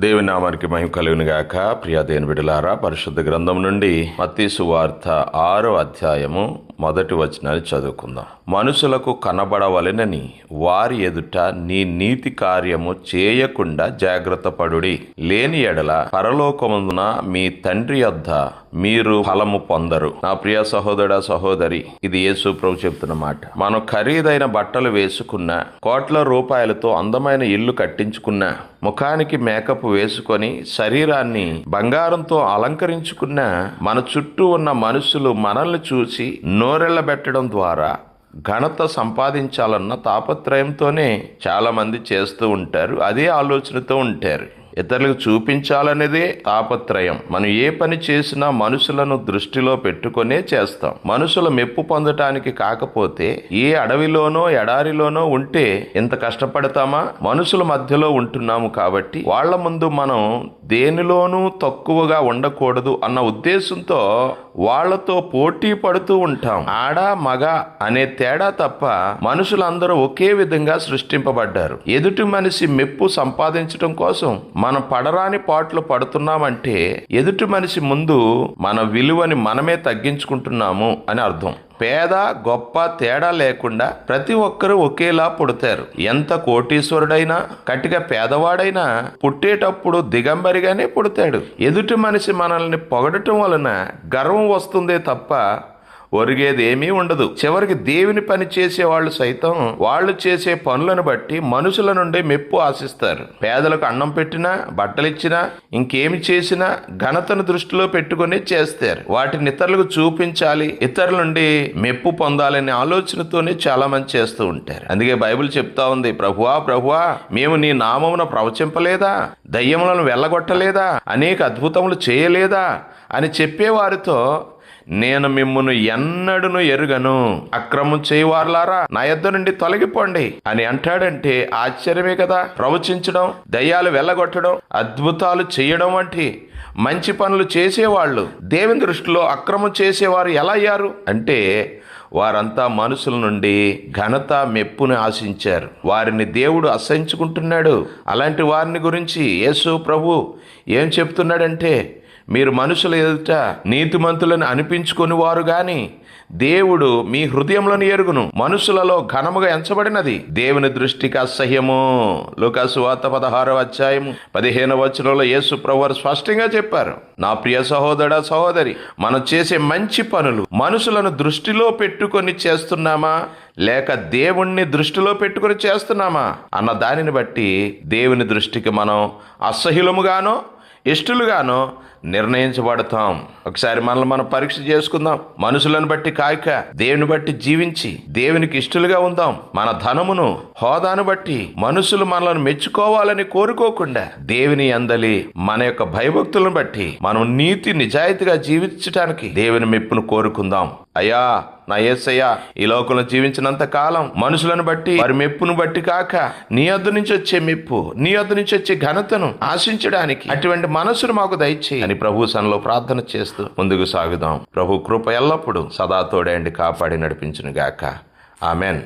దేవుని నామానికి మహిమ కలుగును గాక. ప్రియ దేవుని బిడ్డలారా, పరిశుద్ధ గ్రంథం నుండి మత్తయి సువార్త 6వ అధ్యాయము 1 వచనాన్ని చదువుకుందాం. మనుషులకు కనబడవలెనని వారి ఎదుట నీ నీతి కార్యము చేయకుండా జాగ్రత్త పడుడి. లేని ఎడల పరలోకమందున మీ తండ్రి యొద్ద మీరు ఫలము పొందరు. నా ప్రియ సహోదర సహోదరి, ఇది యేసు ప్రభు చెప్తున్న మాట. మనం ఖరీదైన బట్టలు వేసుకున్న, కోట్ల రూపాయలతో అందమైన ఇల్లు కట్టించుకున్న, ముఖానికి మేకప్ వేసుకొని శరీరాన్ని బంగారంతో అలంకరించుకున్న మన చుట్టూ ఉన్న మనుషులు మనల్ని చూసి నోరెళ్లబెట్టడం ద్వారా ఘనత సంపాదించాలన్న తాపత్రయంతోనే చాలా మంది చేస్తూ ఉంటారు. అదే ఆలోచనతో ఉంటారు. ఇతరులకు చూపించాలనేదే తాపత్రయం. మనం ఏ పని చేసినా మనుషులను దృష్టిలో పెట్టుకునే చేస్తాం. మనుషుల మెప్పు పొందటానికి కాకపోతే ఏ అడవిలోనో ఎడారిలోనో ఉంటే ఇంత కష్టపడతామా? మనుషుల మధ్యలో ఉంటున్నాము కాబట్టి వాళ్ళ ముందు మనం దేనిలోనూ తక్కువగా ఉండకూడదు అన్న ఉద్దేశంతో వాళ్లతో పోటీ పడుతూ ఉంటాం. ఆడ మగ అనే తేడా తప్ప మనుషులందరూ ఒకే విధంగా సృష్టింపబడ్డారు. ఎదుటి మనిషి మెప్పు సంపాదించడం కోసం మనం పడరాని పాటలు పడుతున్నామంటే ఎదుటి మనిషి ముందు మన విలువని మనమే తగ్గించుకుంటున్నాము అని అర్థం. పేద గొప్ప తేడా లేకుండా ప్రతి ఒక్కరూ ఒకేలా పుడతారు. ఎంత కోటీశ్వరుడైనా కటిక పేదవాడైనా పుట్టేటప్పుడు దిగంబరిగానే పుడతాడు. ఎదుటి మనిషి మనల్ని పొగడటం వలన గర్వం వస్తుందే తప్ప ఒరిగేది ఏమీ ఉండదు. చివరికి దేవుని పని చేసే వాళ్ళు సైతం వాళ్ళు చేసే పనులను బట్టి మనుషుల నుండి మెప్పు ఆశిస్తారు. పేదలకు అన్నం పెట్టినా, బట్టలిచ్చినా, ఇంకేమి చేసినా ఘనతను దృష్టిలో పెట్టుకుని చేస్తారు. వాటిని ఇతరులకు చూపించాలి, ఇతరుల నుండి మెప్పు పొందాలనే ఆలోచనతోనే చాలా మంది చేస్తూ ఉంటారు. అందుకే బైబిల్ చెప్తా ఉంది, ప్రభువా ప్రభువా మేము నీ నామమున ప్రవచింపలేదా, దయ్యములను వెళ్ళగొట్టలేదా, అనేక అద్భుతములు చేయలేదా అని చెప్పేవారితో నేను మిమ్మును ఎన్నడూను ఎరుగను, అక్రమం చేయవారులారా నా యొద్ద నుండి తొలగిపోండి అని అంటాడంటే ఆశ్చర్యమే కదా. ప్రవచించడం, దయ్యాలు వెళ్ళగొట్టడం, అద్భుతాలు చేయడం వంటి మంచి పనులు చేసేవాళ్ళు దేవుని దృష్టిలో అక్రమం చేసేవారు ఎలా అయ్యారు అంటే వారంతా మనుషుల నుండి ఘనత మెప్పుని ఆశించారు. వారిని దేవుడు అసహించుకుంటున్నాడు. అలాంటి వారిని గురించి యేసు ప్రభు ఏం చెప్తున్నాడంటే, మీరు మనుషుల ఎదుట నీతిమంతులను అనిపించుకొని వారు గాని దేవుడు మీ హృదయములను ఎరుగును. మనుషులలో ఘనముగా ఎంచబడినది దేవుని దృష్టికి అసహ్యము. లూకా సువార్త 16వ అధ్యాయము 15వ వచనంలో యేసు ప్రభువారు స్పష్టంగా చెప్పారు. నా ప్రియ సహోదర సహోదరి, మనం చేసే మంచి పనులు మనుషులను దృష్టిలో పెట్టుకొని చేస్తున్నామా లేక దేవుణ్ణి దృష్టిలో పెట్టుకొని చేస్తున్నామా అన్న దానిని బట్టి దేవుని దృష్టికి మనం అసహ్యులముగానో ఇష్టలుగానో నిర్ణయించబడతాం. ఒకసారి మనల్ని మనం పరీక్ష చేసుకుందాం. మనుషులను బట్టి కాక దేవుని బట్టి జీవించి దేవునికి ఇష్టలుగా ఉందాం. మన ధనమును హోదాను బట్టి మనుషులు మనల్ని మెచ్చుకోవాలని కోరుకోకుండా దేవుని అందలి మన యొక్క భయభక్తులను బట్టి మనం నీతి నిజాయితీగా జీవించడానికి దేవుని మెప్పును కోరుకుందాం. అయ్యా నా యేసయ్య, ఈ లోకంలో జీవించినంత కాలం మనుషులను బట్టి వారి మెప్పును బట్టి కాక నీ యొద్ద నుంచి వచ్చే మెప్పు, నీ యొద్ద నుంచి వచ్చే ఘనతను ఆశించడానికి అటువంటి మనసును మాకు దయచేయి అని ప్రభు సన్నిధిలో ప్రార్థన చేస్తూ ముందుకు సాగుదాం. ప్రభు కృప ఎల్లప్పుడూ సదా తోడేండి కాపాడి నడిపించును గాక. ఆమెన్.